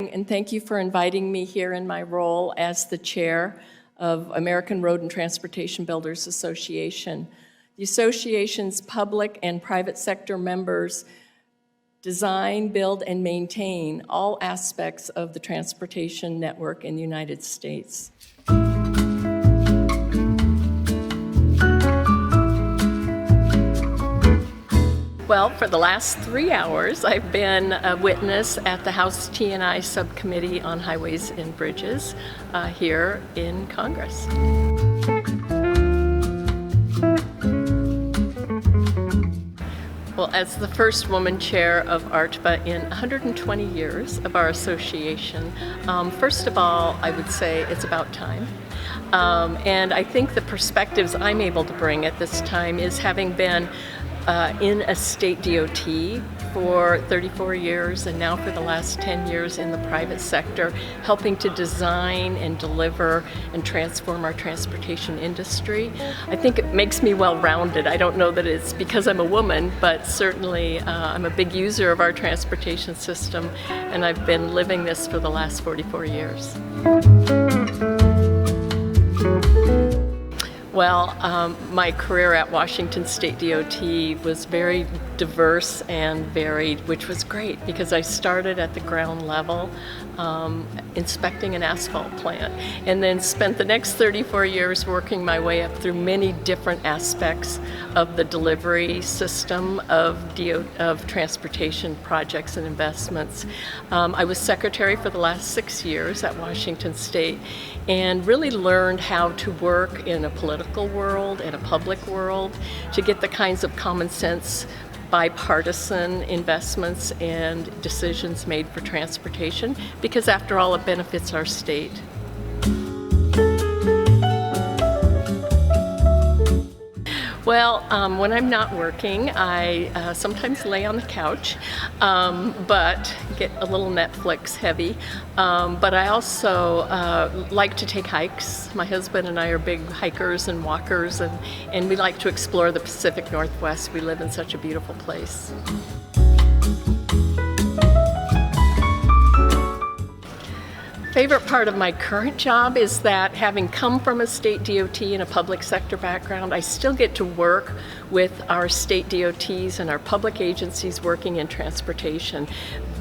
morning, and thank you for inviting me here in my role as the chair of American Road and Transportation Builders Association. The association's public and private sector members design, build, and maintain all aspects of the transportation network in the United States. Well, for the last 3 hours, I've been a witness at the House T&I Subcommittee on Highways and Bridges here in Congress. Well, as the first woman chair of ARTBA in 120 years of our association, first of all, I would say it's about time. And I think the perspectives I'm able to bring at this time is having been in a state DOT for 34 years and now for the last 10 years in the private sector, helping to design and deliver and transform our transportation industry. I think it makes me well-rounded. I don't know that it's because I'm a woman, but certainly I'm a big user of our transportation system, and I've been living this for the last 44 years. Well, my career at Washington State DOT was very diverse and varied, which was great because I started at the ground level inspecting an asphalt plant and then spent the next 34 years working my way up through many different aspects of the delivery system of transportation projects and investments. I was secretary for the last 6 years at Washington State and really learned how to work in a political world and a public world to get the kinds of common sense bipartisan investments and decisions made for transportation, because after all, it benefits our state. Well, when I'm not working, I sometimes lay on the couch, but get a little Netflix heavy. But I also like to take hikes. My husband and I are big hikers and walkers, and we like to explore the Pacific Northwest. We live in such a beautiful place. Favorite part of my current job is that, having come from a state DOT and a public sector background, I still get to work with our state DOTs and our public agencies working in transportation.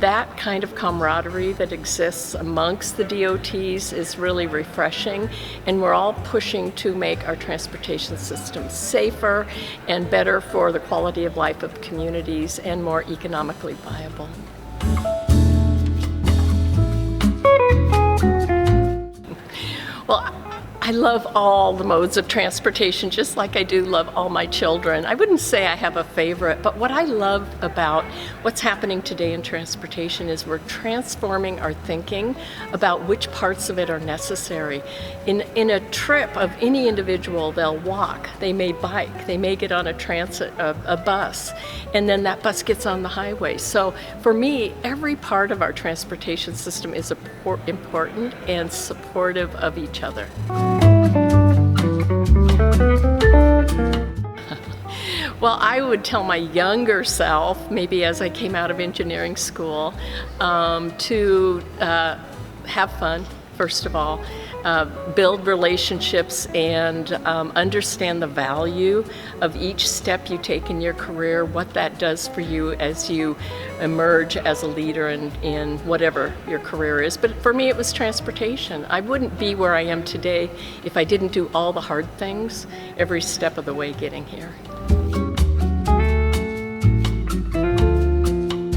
That kind of camaraderie that exists amongst the DOTs is really refreshing, and we're all pushing to make our transportation system safer and better for the quality of life of communities and more economically viable. Well, I love all the modes of transportation, just like I do love all my children. I wouldn't say I have a favorite, but what I love about what's happening today in transportation is we're transforming our thinking about which parts of it are necessary. In a trip of any individual, they'll walk, they may bike, they may get on a bus, and then that bus gets on the highway. So for me, every part of our transportation system is important and supportive of each other. Well, I would tell my younger self, maybe as I came out of engineering school, to have fun, first of all, build relationships and understand the value of each step you take in your career, what that does for you as you emerge as a leader in whatever your career is. But for me, it was transportation. I wouldn't be where I am today if I didn't do all the hard things every step of the way getting here.